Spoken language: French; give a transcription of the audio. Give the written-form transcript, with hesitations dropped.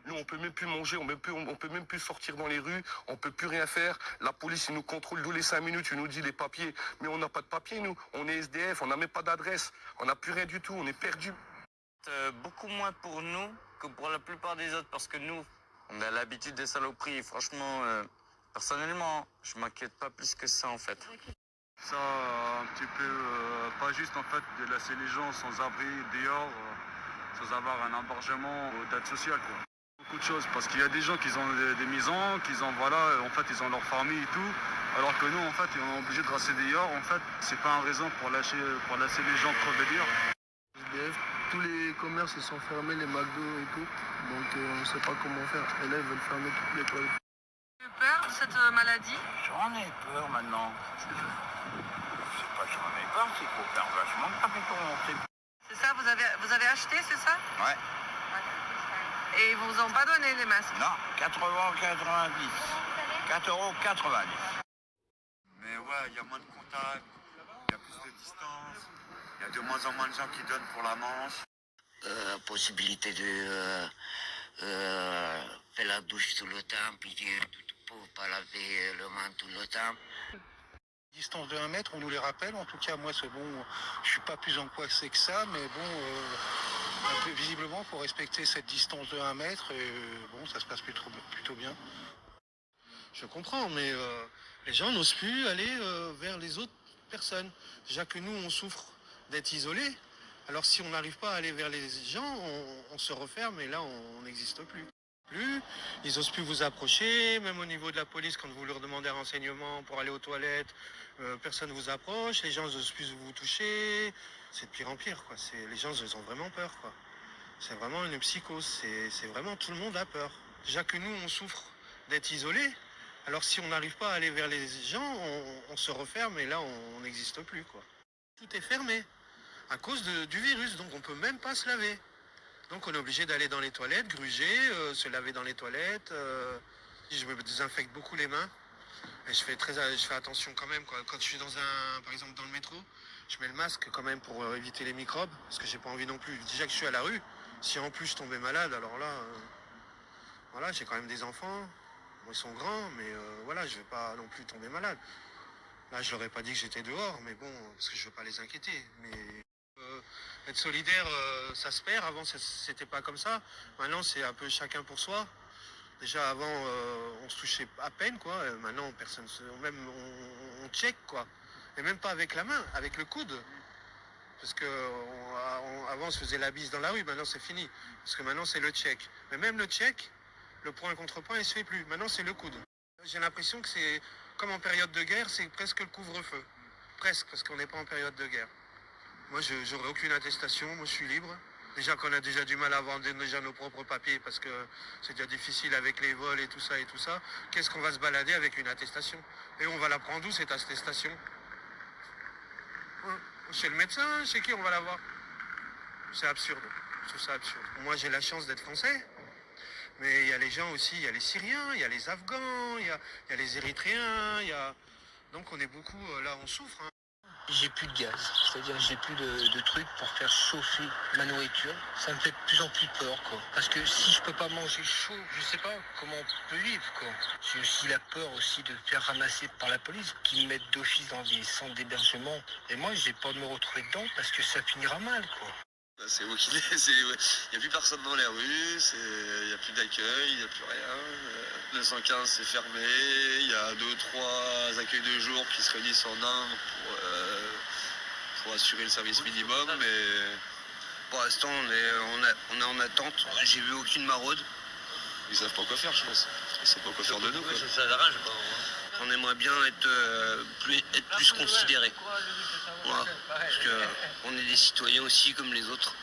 Nous, on peut même plus manger, on peut même plus sortir dans les rues, on peut plus rien faire. La police, il nous contrôle tous les 5 minutes, il nous dit les papiers. Mais on n'a pas de papiers, nous. On est SDF, on n'a même pas d'adresse. On n'a plus rien du tout, on est perdu. Beaucoup moins pour nous que pour la plupart des autres, parce que nous, on a l'habitude des saloperies. Franchement, personnellement, je m'inquiète pas plus que ça, en fait. Ça, un petit peu, pas juste en fait de laisser les gens sans abri dehors, sans avoir un embargement d'aide sociale, quoi. Beaucoup de choses, parce qu'il y a des gens qui ont des maisons, en fait, ils ont leur famille et tout, alors que nous, en fait, on est obligé de rester dehors. En fait, c'est pas une raison pour laisser les gens crever dehors. SDF, tous les commerces ils sont fermés, les McDo et tout, donc on ne sait pas comment faire. Et là, ils veulent fermer toutes les écoles. Vous avez peur de cette maladie? J'en ai peur maintenant. C'est pas que j'en ai peur, c'est qu'il faut faire vachement de papier pour monter. C'est ça, vous avez acheté, c'est ça? Ouais. Et ils vous ont pas donné les masques? Non, 80,90. 4,90 €. Mais ouais, il y a moins de contacts, il y a plus de distance, il y a de moins en moins de gens qui donnent pour la manche. Possibilité de faire la douche tout le temps, puis pour pas laver le main tout le temps. Distance de 1 mètre, on nous les rappelle. En tout cas, moi, c'est bon, je suis pas plus angoissé que ça, mais bon, visiblement, il faut respecter cette distance de 1 mètre, et bon, ça se passe plutôt bien. Je comprends, mais les gens n'osent plus aller vers les autres personnes. Déjà que nous, on souffre d'être isolés. Alors si on n'arrive pas à aller vers les gens, on se referme et là, on n'existe plus. Ils n'osent plus vous approcher, même au niveau de la police, quand vous leur demandez un renseignement pour aller aux toilettes, personne ne vous approche, les gens n'osent plus vous toucher. C'est de pire en pire, quoi. Les gens, ils ont vraiment peur, quoi. C'est vraiment une psychose, c'est vraiment tout le monde a peur. Déjà que nous, on souffre d'être isolés. Alors si on n'arrive pas à aller vers les gens, on se referme et là, on n'existe plus, quoi. Tout est fermé à cause du virus, donc on ne peut même pas se laver. Donc on est obligé d'aller dans les toilettes, gruger, se laver dans les toilettes. Je me désinfecte beaucoup les mains. Et je fais attention quand même, quoi. Quand je suis par exemple dans le métro, je mets le masque quand même pour éviter les microbes, parce que j'ai pas envie non plus. Déjà que je suis à la rue, si en plus je tombais malade, alors là, voilà, j'ai quand même des enfants. Bon, ils sont grands, mais voilà, je vais pas non plus tomber malade. Là, je leur ai pas dit que j'étais dehors, mais bon, parce que je veux pas les inquiéter. Mais être solidaire, ça se perd. Avant, c'était pas comme ça. Maintenant, c'est un peu chacun pour soi. Déjà, avant, on se touchait à peine, quoi. Maintenant, personne même on check, quoi. Et même pas avec la main, avec le coude. Parce que avant, on se faisait la bise dans la rue. Maintenant, c'est fini. Parce que maintenant, c'est le check. Mais même le check, le point contre point, il se fait plus. Maintenant, c'est le coude. J'ai l'impression que c'est comme en période de guerre, c'est presque le couvre-feu. Presque, parce qu'on n'est pas en période de guerre. Moi, je n'aurai aucune attestation, moi je suis libre. Déjà qu'on a déjà du mal à avoir déjà nos propres papiers parce que c'est déjà difficile avec les vols et tout ça et tout ça. Qu'est-ce qu'on va se balader avec une attestation? Et on va la prendre où cette attestation? Chez le médecin? Chez qui on va la voir? C'est absurde. Je trouve ça absurde. Moi j'ai la chance d'être français. Mais il y a les gens aussi, il y a les Syriens, il y a les Afghans, il y a les Érythréens, donc on est beaucoup, là on souffre. Hein. J'ai plus de gaz, c'est-à-dire j'ai plus de trucs pour faire chauffer ma nourriture. Ça me fait de plus en plus peur, quoi. Parce que si je peux pas manger chaud, je sais pas comment on peut vivre, quoi. J'ai aussi la peur aussi de me faire ramasser par la police, qui me mettent d'office dans des centres d'hébergement. Et moi, j'ai peur de me retrouver dedans parce que ça finira mal, quoi. C'est vous qui il n'y a plus personne dans les rues, il n'y a plus d'accueil, il n'y a plus rien. Le 115 c'est fermé, il y a 2-3 accueils de jour qui se réunissent en un pour assurer le service minimum, mais pour l'instant on est en attente, j'ai vu aucune maraude. Ils savent pas quoi faire, je pense. Ils savent pas quoi faire de nous, quoi. On aimerait bien être plus considérés. Voilà. Parce qu'on est des citoyens aussi comme les autres.